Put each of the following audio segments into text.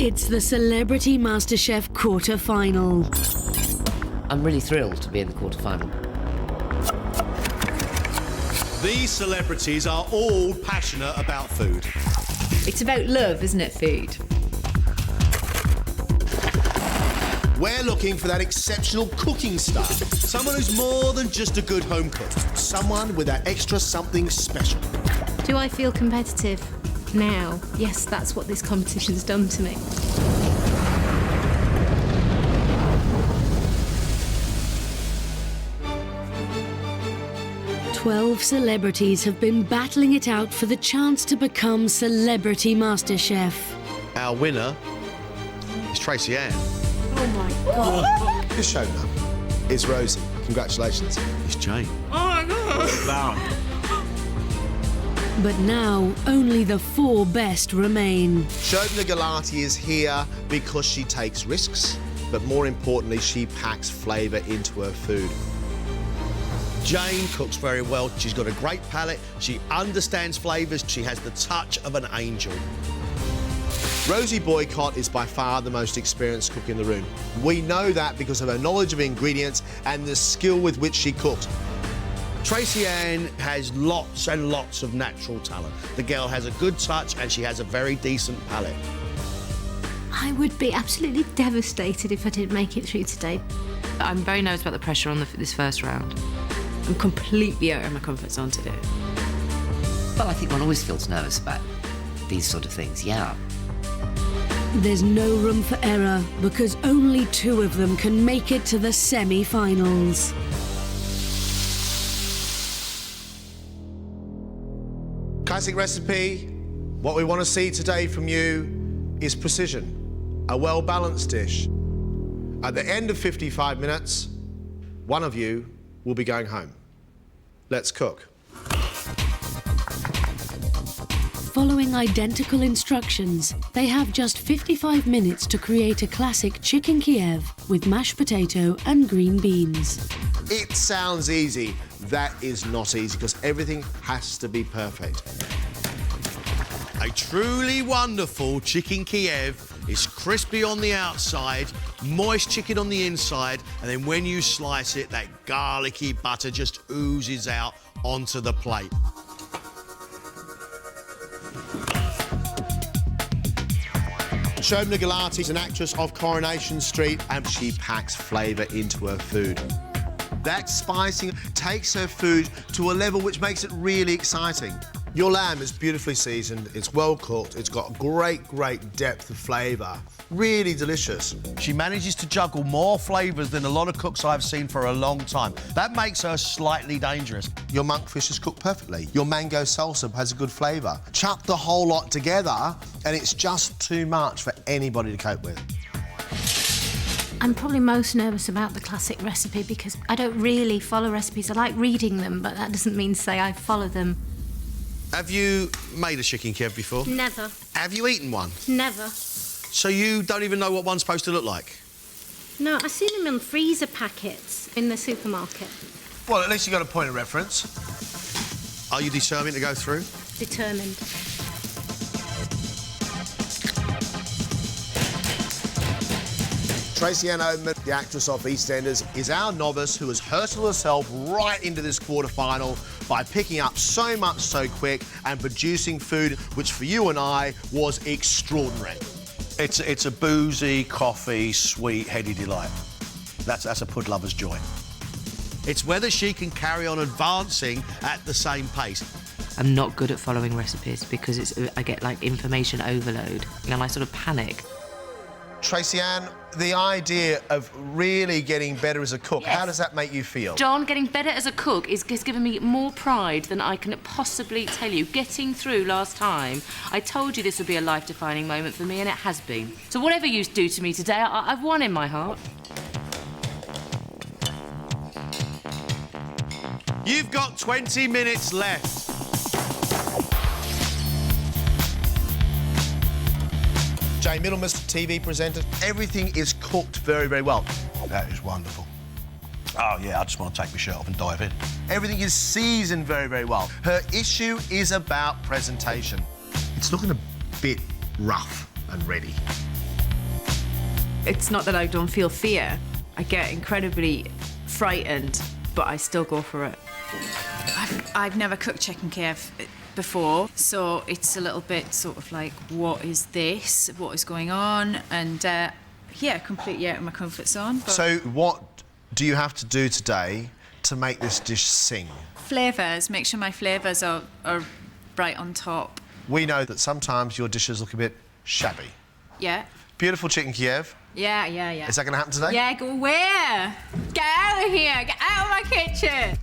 It's the Celebrity MasterChef quarter-final. I'm really thrilled to be in the quarter-final. These celebrities are all passionate about food. It's about love, isn't it, food? We're looking for that exceptional cooking star. Someone who's more than just a good home cook. Someone with that extra something special. Do I feel competitive now? Yes, that's what this competition's done to me. Twelve celebrities have been battling it out for the chance to become Celebrity MasterChef. Our winner is Tracy-Ann. Oh my God. This show now is Rosie. Congratulations. It's Jane. Oh my God. But now, only the four best remain. Shobna Gulati is here because she takes risks, but more importantly, she packs flavour into her food. Jane cooks very well. She's got a great palate. She understands flavours. She has the touch of an angel. Rosie Boycott is by far the most experienced cook in the room. We know that because of her knowledge of ingredients and the skill with which she cooks. Tracy-Ann has lots and lots of natural talent. The girl has a good touch and she has a very decent palate. I would be absolutely devastated if I didn't make it through today. I'm very nervous about the pressure on this first round. I'm completely out of my comfort zone today. Well, I think one always feels nervous about these sort of things, yeah. There's no room for error because only two of them can make it to the semi-finals. Classic recipe. What we want to see today from you is precision, a well-balanced dish. At the end of 55 minutes, one of you will be going home. Let's cook. Following identical instructions, they have just 55 minutes to create a classic chicken Kiev with mashed potato and green beans. It sounds easy. That is not easy because everything has to be perfect. A truly wonderful chicken Kiev is crispy on the outside, moist chicken on the inside, and then when you slice it, that garlicky butter just oozes out onto the plate. Shobna Gulati is an actress of Coronation Street and she packs flavour into her food. That spicing takes her food to a level which makes it really exciting. Your lamb is beautifully seasoned, it's well cooked, it's got great depth of flavour. Really delicious. She manages to juggle more flavours than a lot of cooks I've seen for a long time. That makes her slightly dangerous. Your monkfish is cooked perfectly. Your mango salsa has a good flavour. Chuck the whole lot together and it's just too much for anybody to cope with. I'm probably most nervous about the classic recipe because I don't really follow recipes. I like reading them, but that doesn't mean to say I follow them. Have you made a chicken Kiev before? Never. Have you eaten one? Never. So you don't even know what one's supposed to look like? No, I've seen them in freezer packets in the supermarket. Well, at least you got a point of reference. Are you determined to go through? Determined. Tracy-Ann, the actress of EastEnders, is our novice who has hurtled herself right into this quarter-final by picking up so much so quick and producing food which for you and I was extraordinary. It's a boozy, coffee, sweet, heady delight. That's a pud lover's joy. It's whether she can carry on advancing at the same pace. I'm not good at following recipes because I get like information overload and I sort of panic. Tracy-Ann, the idea of really getting better as a cook, Yes. How does that make you feel? John, getting better as a cook has given me more pride than I can possibly tell you. Getting through last time, I told you this would be a life-defining moment for me, and it has been. So whatever you do to me today, I've won in my heart. You've got 20 minutes left. Jane Middlemas, TV presenter. Everything is cooked very well. That is wonderful. Oh, yeah, I just want to take my shirt off and dive in. Everything is seasoned very well. Her issue is about presentation. It's looking a bit rough and ready. It's not that I don't feel fear. I get incredibly frightened, but I still go for it. I've never cooked chicken Kiev before, so it's a little bit sort of like, what is this? What is going on? And yeah, completely out of my comfort zone. But So what do you have to do today to make this dish sing? flavours, make sure my flavours are right on top. We know that sometimes your dishes look a bit shabby. Yeah. Beautiful chicken Kiev. Yeah. Is that going to happen today? Yeah, go where? Get out of here! Get out of my kitchen!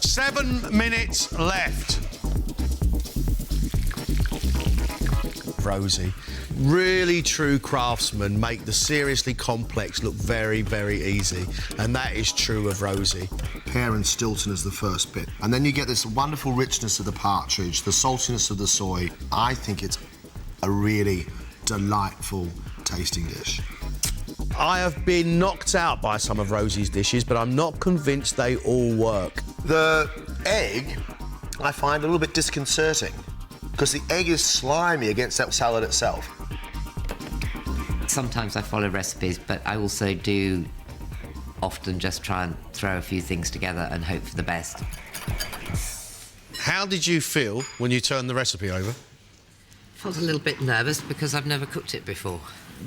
7 minutes left. Rosie, really true craftsmen make the seriously complex look very, very easy, and that is true of Rosie. Pear and Stilton is the first bit, and then you get this wonderful richness of the partridge, the saltiness of the soy. I think it's a really delightful tasting dish. I have been knocked out by some of Rosie's dishes, but I'm not convinced they all work. The egg, I find a little bit disconcerting, because the egg is slimy against that salad itself. Sometimes I follow recipes, but I also do often just try and throw a few things together and hope for the best. How did you feel when you turned the recipe over? I felt a little bit nervous because I've never cooked it before.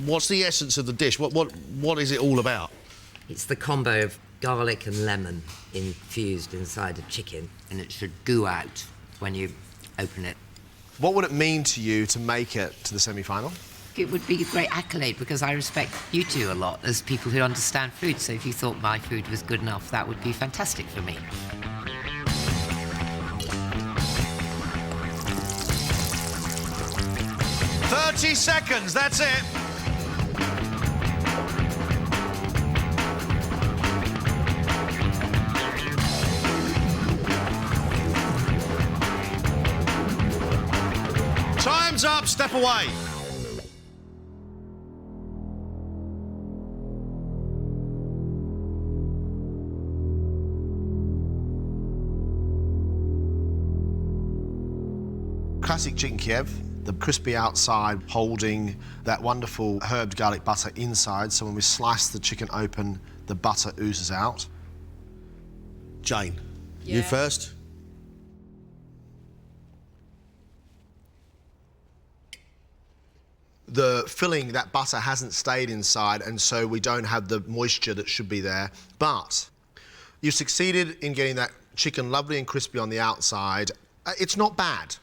What's the essence of the dish? What is it all about? It's the combo of garlic and lemon infused inside a chicken, and it should goo out when you open it. What would it mean to you to make it to the semi-final? It would be a great accolade because I respect you two a lot as people who understand food, so if you thought my food was good enough, that would be fantastic for me. "30 seconds, that's it." Time's up, step away. Classic chicken Kiev, the crispy outside holding that wonderful herbed garlic butter inside, so when we slice the chicken open, the butter oozes out. Jane, you first. The filling, that butter hasn't stayed inside, and so we don't have the moisture that should be there. But you've succeeded in getting that chicken lovely and crispy on the outside. It's not bad.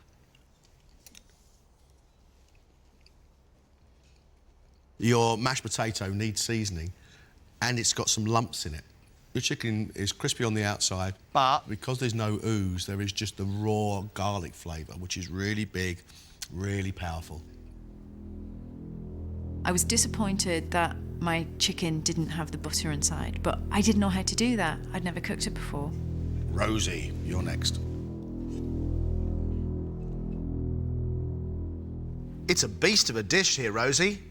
Your mashed potato needs seasoning, and it's got some lumps in it. Your chicken is crispy on the outside, but because there's no ooze, there is just the raw garlic flavour, which is really big, really powerful. I was disappointed that my chicken didn't have the butter inside, but I didn't know how to do that. I'd never cooked it before. Rosie, you're next. It's a beast of a dish here, Rosie.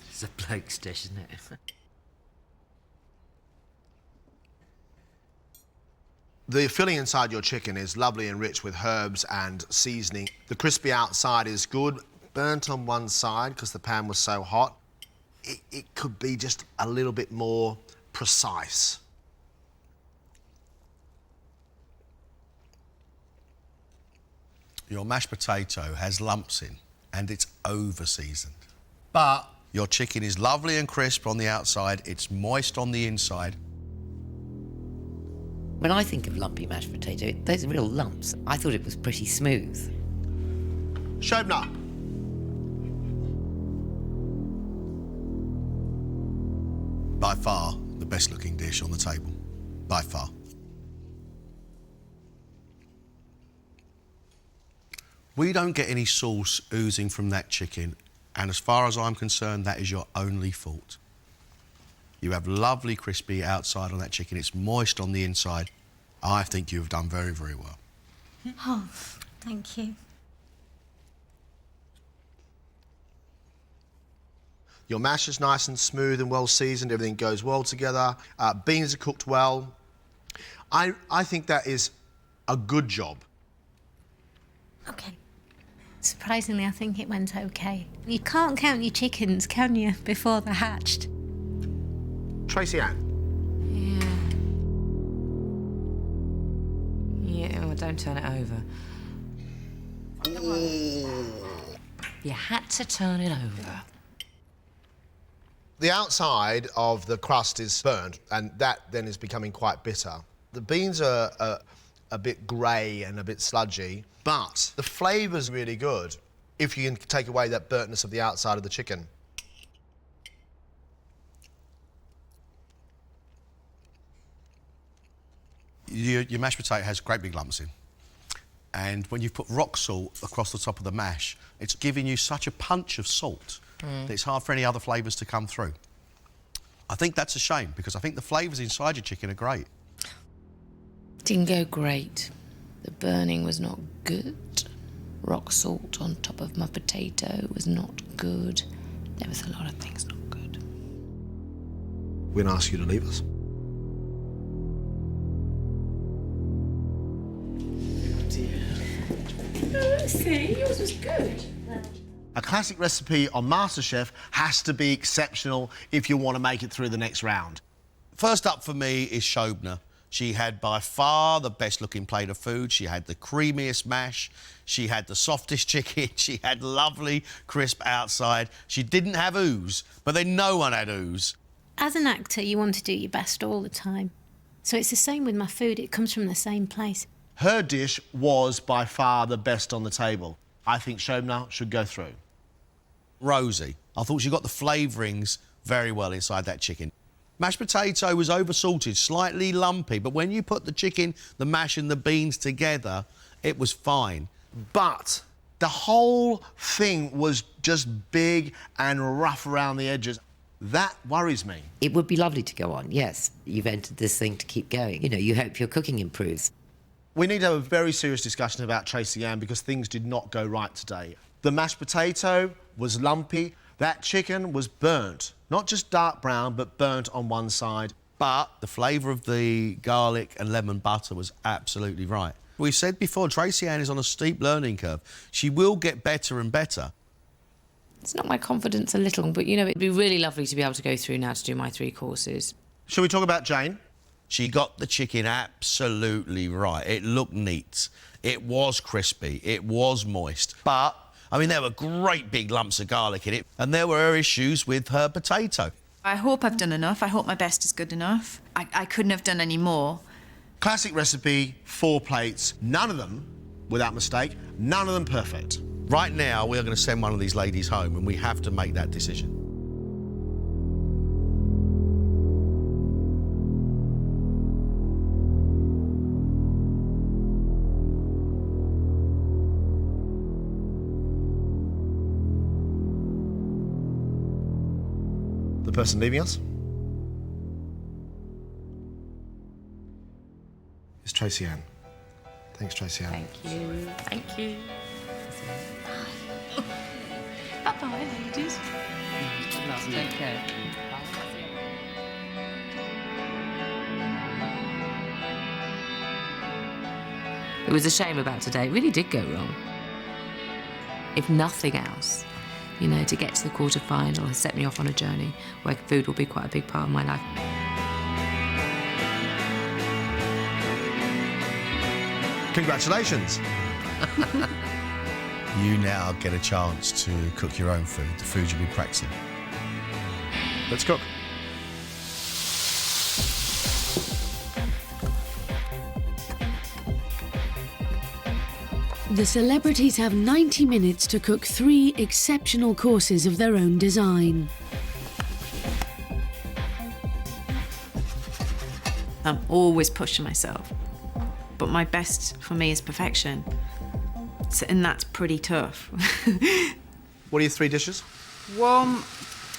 It's a bloke's dish, isn't it? The filling inside your chicken is lovely and rich with herbs and seasoning. The crispy outside is good, burnt on one side because the pan was so hot. It could be just a little bit more precise. Your mashed potato has lumps in, and it's over-seasoned. But your chicken is lovely and crisp on the outside, it's moist on the inside. When I think of lumpy mashed potato, those are real lumps. I thought it was pretty smooth. Shobna. By far, the best-looking dish on the table. By far. We don't get any sauce oozing from that chicken, and as far as I'm concerned, that is your only fault. You have lovely crispy outside on that chicken, it's moist on the inside. I think you have done very, very well. Oh, thank you. Your mash is nice and smooth and well seasoned, everything goes well together. Beans are cooked well. I think that is a good job. Okay. Surprisingly, I think it went okay. You can't count your chickens, can you, before they're hatched? Tracy-Ann. Yeah, well, don't turn it over. You had to turn it over. The outside of the crust is burnt, and that then is becoming quite bitter. The beans are a bit grey and a bit sludgy, but the flavour's really good if you can take away that burntness of the outside of the chicken. Your mashed potato has great big lumps in. And when you put rock salt across the top of the mash, it's giving you such a punch of salt that it's hard for any other flavours to come through. I think that's a shame, because I think the flavours inside your chicken are great. Didn't go great. The burning was not good. Rock salt on top of my potato was not good. There was a lot of things not good. We're going to ask you to leave us. See, yours was good. A classic recipe on MasterChef has to be exceptional if you want to make it through the next round. First up for me is Shobna. She had by far the best looking plate of food. She had the creamiest mash. She had the softest chicken. She had lovely crisp outside. She didn't have ooze, but then no one had ooze. As an actor, you want to do your best all the time. So it's the same with my food. It comes from the same place. Her dish was by far the best on the table. I think Shobna should go through. Rosie, I thought she got the flavourings very well inside that chicken. Mashed potato was oversalted, slightly lumpy, but when you put the chicken, the mash and the beans together, it was fine. But the whole thing was just big and rough around the edges. That worries me. It would be lovely to go on, yes. You've entered this thing to keep going. You know, you hope your cooking improves. We need to have a very serious discussion about Tracy-Ann because things did not go right today. The mashed potato was lumpy. That chicken was burnt. Not just dark brown, but burnt on one side. But the flavour of the garlic and lemon butter was absolutely right. We've said before, Tracy-Ann is on a steep learning curve. She will get better and better. It's not my confidence a little, but, you know, it'd be really lovely to be able to go through now to do my 3 courses. Shall we talk about Jane? She got the chicken absolutely right. It looked neat. It was crispy. It was moist. But, I mean, there were great big lumps of garlic in it, and there were her issues with her potato. I hope I've done enough. I hope my best is good enough. I couldn't have done any more. Classic recipe, 4 plates. None of them, without mistake, none of them perfect. Right now, we are going to send one of these ladies home, and we have to make that decision. The person leaving us is Tracy-Ann. Thanks, Tracy-Ann. Thank you. Thank you. Bye-bye, ladies. Take care. It was a shame about today. It really did go wrong. If nothing else, you know, to get to the quarterfinal has set me off on a journey where food will be quite a big part of my life. Congratulations. You now get a chance to cook your own food, the food you'll be practicing. Let's cook. The celebrities have 90 minutes to cook 3 exceptional courses of their own design. I'm always pushing myself, but my best for me is perfection. And that's pretty tough. What are your 3 dishes? Warm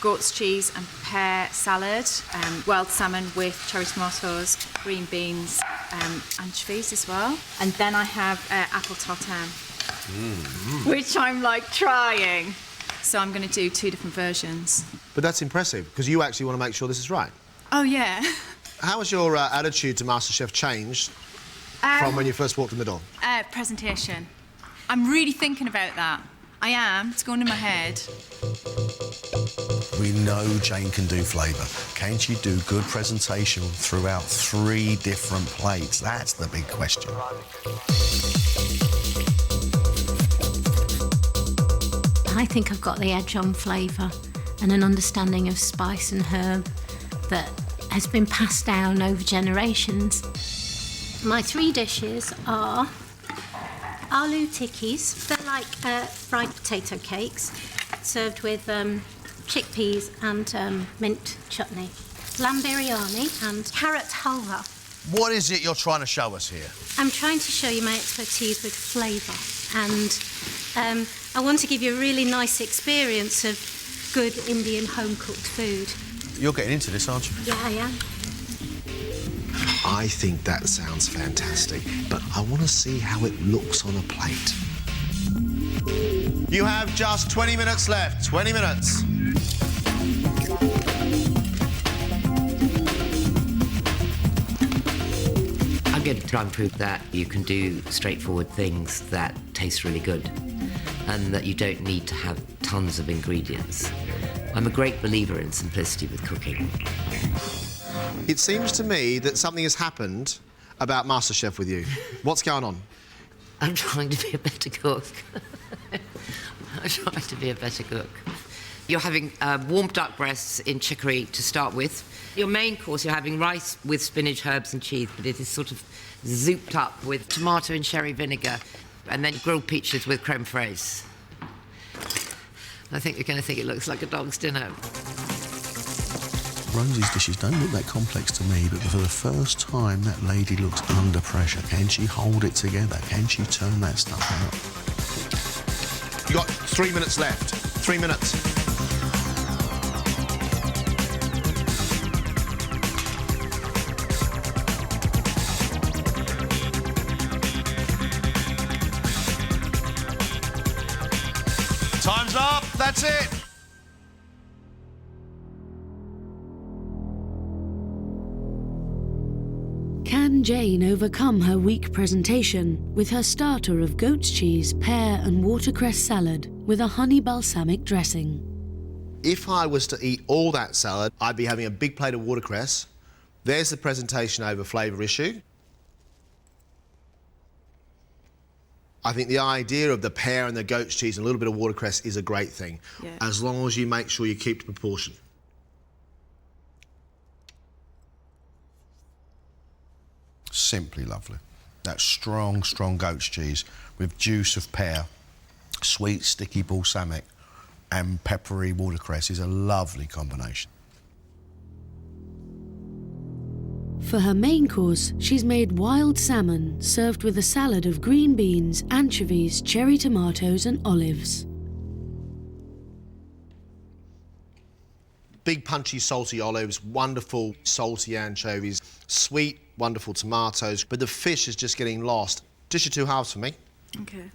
goat's cheese and pear salad, wild salmon with cherry tomatoes, green beans, anchovies as well. And then I have apple tartare, which I'm like trying. So I'm going to do 2 different versions. But that's impressive, because you actually want to make sure this is right. Oh, yeah. How has your attitude to MasterChef changed from when you first walked in the door? Presentation. I'm really thinking about that. I am. It's going in my head. We know Jane can do flavour. Can she do good presentation throughout 3 different plates? That's the big question. I think I've got the edge on flavour and an understanding of spice and herb that has been passed down over generations. My 3 dishes are aloo tikkis. They're like fried potato cakes served with chickpeas and mint chutney. Lamb biryani and carrot halwa. What is it you're trying to show us here? I'm trying to show you my expertise with flavour, and I want to give you a really nice experience of good Indian home-cooked food. You're getting into this, aren't you? Yeah, I am. I think that sounds fantastic, but I want to see how it looks on a plate. You have just 20 minutes left. 20 minutes. I'm going to try and prove that you can do straightforward things that taste really good and that you don't need to have tons of ingredients. I'm a great believer in simplicity with cooking. It seems to me that something has happened about MasterChef with you. What's going on? I'm trying to be a better cook. I'm trying to be a better cook. You're having warm duck breasts in chicory to start with. Your main course, you're having rice with spinach, herbs and cheese, but it is sort of zooped up with tomato and sherry vinegar, and then grilled peaches with creme fraise. I think you're going to think it looks like a dog's dinner. Rosie's dishes don't look that complex to me, but for the first time, that lady looks under pressure. Can she hold it together? Can she turn that stuff out? You got 3 minutes left. 3 minutes. Time's up. That's it. Can Jane overcome her weak presentation with her starter of goat's cheese, pear and watercress salad with a honey balsamic dressing? If I was to eat all that salad, I'd be having a big plate of watercress. There's the presentation over flavour issue. I think the idea of the pear and the goat's cheese and a little bit of watercress is a great thing, as long as you make sure you keep the proportion. Simply lovely. That strong, strong goat's cheese with juice of pear, sweet, sticky balsamic and peppery watercress is a lovely combination. For her main course, she's made wild salmon served with a salad of green beans, anchovies, cherry tomatoes and olives. Big, punchy, salty olives, wonderful, salty anchovies, sweet, wonderful tomatoes, but the fish is just getting lost. Dish of 2 halves for me. Okay.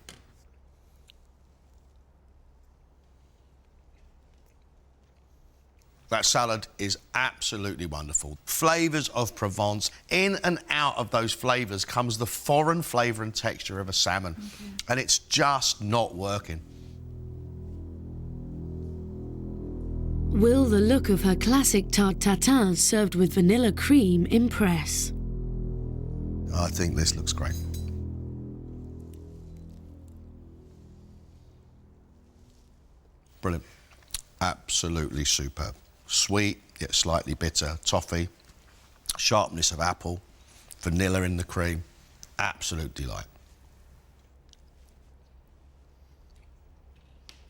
That salad is absolutely wonderful. Flavours of Provence. In and out of those flavours comes the foreign flavour and texture of a salmon. Okay. And it's just not working. Will the look of her classic tarte tatin served with vanilla cream impress? I think this looks great. Brilliant. Absolutely superb. Sweet, yet slightly bitter. Toffee, sharpness of apple, vanilla in the cream. Absolute delight.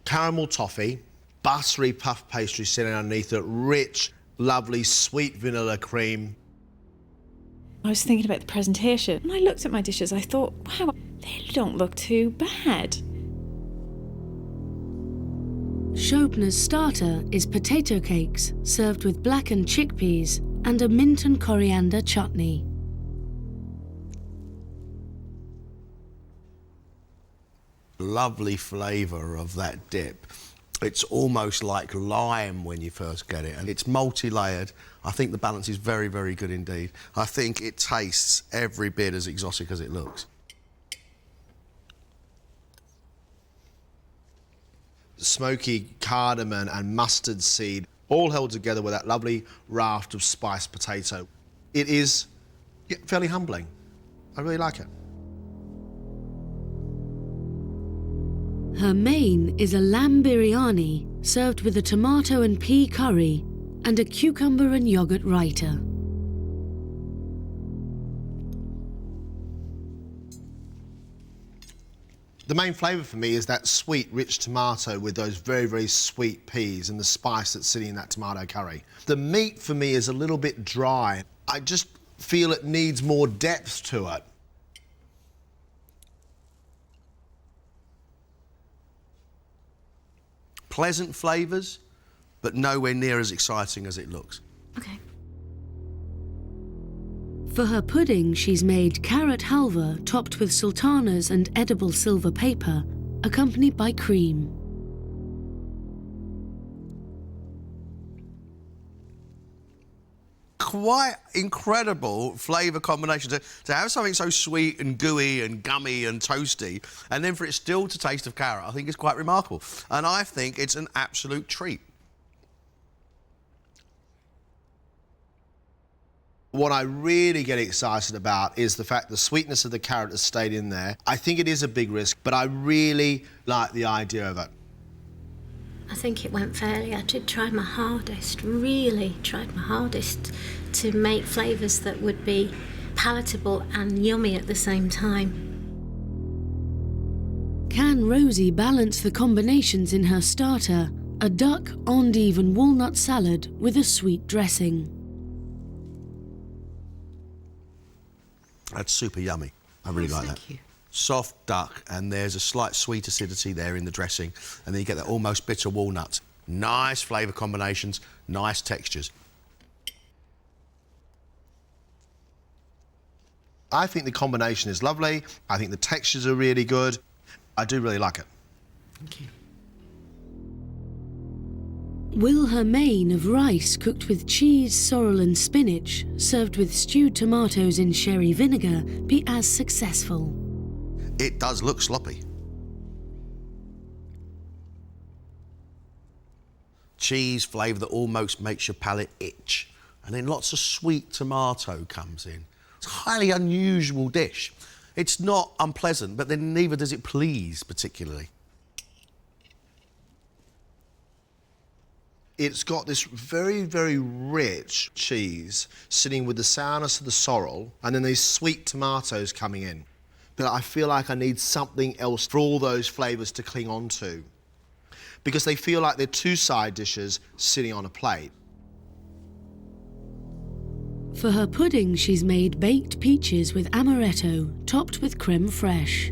Caramel toffee, buttery puff pastry sitting underneath it, rich, lovely, sweet vanilla cream. I was thinking about the presentation. When I looked at my dishes, I thought, wow, they don't look too bad. Schoepner's starter is potato cakes served with blackened chickpeas and a mint and coriander chutney. Lovely flavour of that dip. It's almost like lime when you first get it, and it's multi-layered. I think the balance is very, very good indeed. I think it tastes every bit as exotic as it looks. smoky cardamom and mustard seed, all held together with that lovely raft of spiced potato. It is fairly humbling. I really like it. Her main is a lamb biryani served with a tomato and pea curry and a cucumber and yoghurt raita. The main flavour for me is that sweet, rich tomato with those very, very sweet peas and the spice that's sitting in that tomato curry. The meat for me is a little bit dry. I just feel it needs more depth to it. Pleasant flavours, but nowhere near as exciting as it looks. Okay. For her pudding, she's made carrot halva topped with sultanas and edible silver paper, accompanied by cream. Quite incredible flavour combination. To have something so sweet and gooey and gummy and toasty, and then for it still to taste of carrot, I think it's quite remarkable. And I think it's an absolute treat. What I really get excited about is the fact the sweetness of the carrot has stayed in there. I think it is a big risk, but I really like the idea of it. I think it went fairly. I did try my hardest, really tried my hardest to make flavours that would be palatable and yummy at the same time. Can Rosie balance the combinations in her starter? A duck endive and walnut salad with a sweet dressing. That's super yummy. I really like that. Thank you. Soft duck, and there's a slight sweet acidity there in the dressing, and then you get that almost bitter walnut. Nice flavour combinations, nice textures. I think the combination is lovely. I think the textures are really good. I do really like it. Thank you. Will her main of rice cooked with cheese, sorrel and spinach, served with stewed tomatoes in sherry vinegar, be as successful? It does look sloppy. Cheese flavour that almost makes your palate itch. And then lots of sweet tomato comes in. It's a highly unusual dish. It's not unpleasant, but then neither does it please particularly. It's got this very, very rich cheese sitting with the sourness of the sorrel and then these sweet tomatoes coming in. But I feel like I need something else for all those flavours to cling on to, because they feel like they're two side dishes sitting on a plate. For her pudding, she's made baked peaches with amaretto, topped with creme fraiche.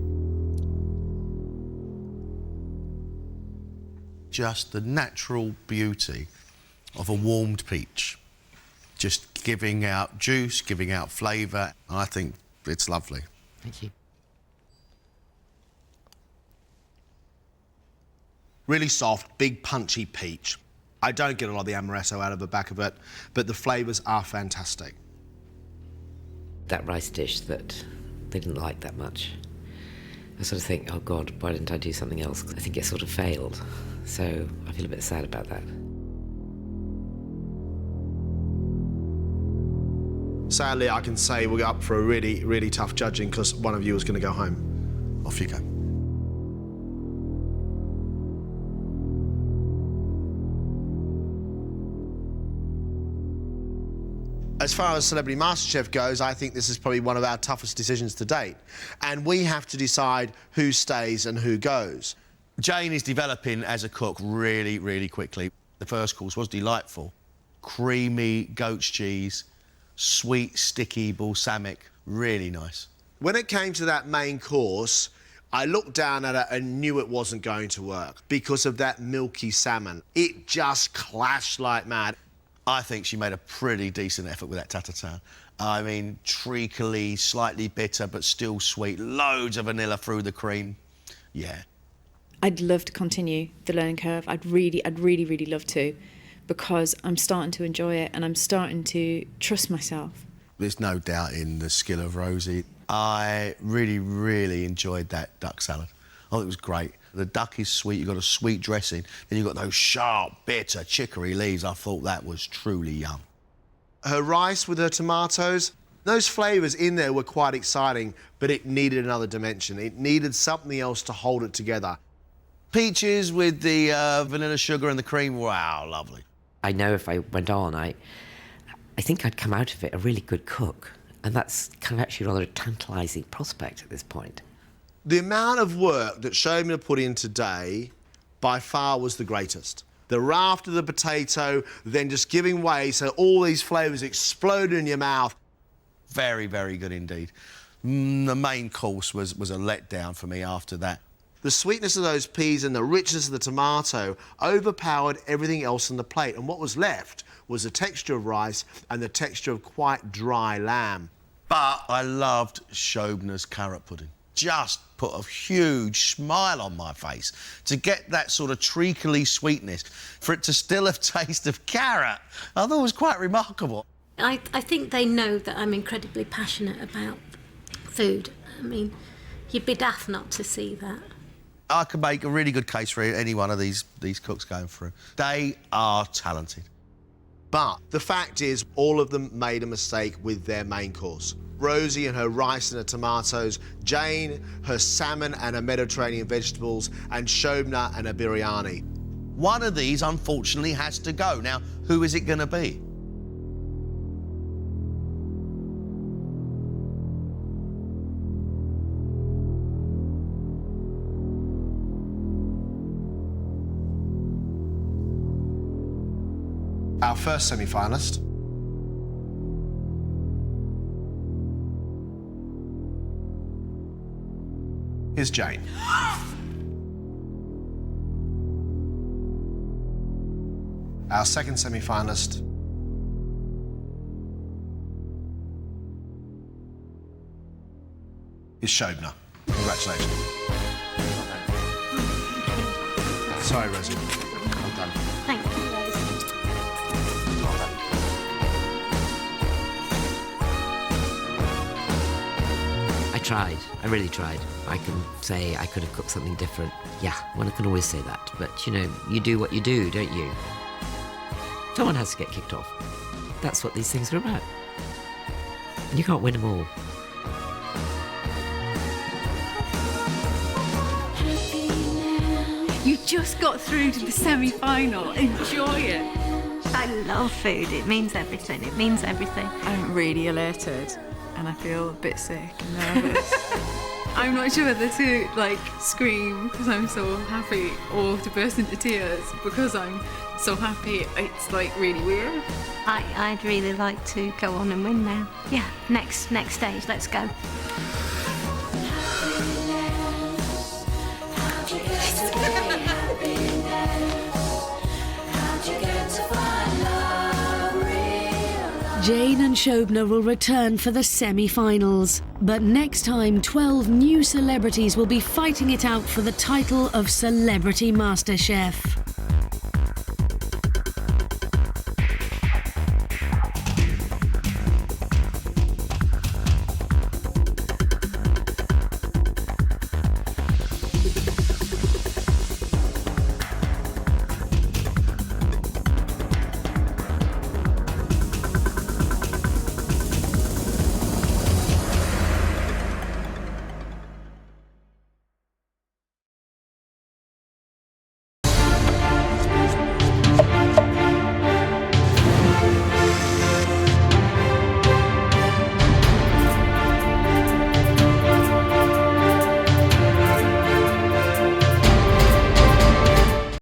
Just the natural beauty of a warmed peach. Just giving out juice, giving out flavour. I think it's lovely. Thank you. Really soft, big, punchy peach. I don't get a lot of the amaretto out of the back of it, but the flavours are fantastic. That rice dish that they didn't like that much, I sort of think, oh God, why didn't I do something else? I think it sort of failed. So I feel a bit sad about that. Sadly, I can say we're up for a really, really tough judging because one of you is going to go home. Off you go. As far as Celebrity MasterChef goes, I think this is probably one of our toughest decisions to date. And we have to decide who stays and who goes. Jane is developing as a cook really, really quickly. The first course was delightful. Creamy goat's cheese, sweet, sticky balsamic, really nice. When it came to that main course, I looked down at it and knew it wasn't going to work because of that milky salmon. It just clashed like mad. I think she made a pretty decent effort with that tatatane. I mean, treacly, slightly bitter, but still sweet. Loads of vanilla through the cream. Yeah. I'd love to continue the learning curve. I'd really, really love to, because I'm starting to enjoy it and I'm starting to trust myself. There's no doubt in the skill of Rosie. I really, really enjoyed that duck salad. I thought it was great. The duck is sweet, you've got a sweet dressing, then you've got those sharp, bitter chicory leaves. I thought that was truly yum. Her rice with her tomatoes, those flavours in there were quite exciting, but it needed another dimension. It needed something else to hold it together. Peaches with the vanilla sugar and the cream, wow, lovely. I know if I went on, I think I'd come out of it a really good cook. And that's kind of actually rather a tantalising prospect at this point. The amount of work that Shobna put in today by far was the greatest. The raft of the potato, then just giving way so all these flavours exploded in your mouth. Very, very good indeed. The main course was a letdown for me after that. The sweetness of those peas and the richness of the tomato overpowered everything else on the plate, and what was left was the texture of rice and the texture of quite dry lamb. But I loved Shobna's carrot pudding. Just put a huge smile on my face. To get that sort of treacly sweetness, for it to still have taste of carrot, I thought it was quite remarkable. I think they know that I'm incredibly passionate about food. I mean, you'd be daft not to see that. I could make a really good case for any one of these cooks going through. They are talented. But the fact is, all of them made a mistake with their main course. Rosie and her rice and her tomatoes, Jane, her salmon and her Mediterranean vegetables, and Shobna and her biryani. One of these, unfortunately, has to go. Now, who is it going to be? Our first semi-finalist is Jane. Our second semi-finalist is Shobna. Congratulations. Sorry, Rosie. Well done. Thank you, Rosie. I tried. I really tried. I can say I could have cooked something different. Yeah, one can always say that. But, you know, you do what you do, don't you? Someone has to get kicked off. That's what these things are about. And you can't win them all. You just got through to the semi-final. Enjoy it. I love food. It means everything. It means everything. I'm really elated and I feel a bit sick and nervous. I'm not sure whether to like scream because I'm so happy or to burst into tears because I'm so happy. It's like really weird. I'd really like to go on and win now. Yeah, next stage, let's go. Jane and Shobna will return for the semi-finals. But next time, 12 new celebrities will be fighting it out for the title of Celebrity MasterChef.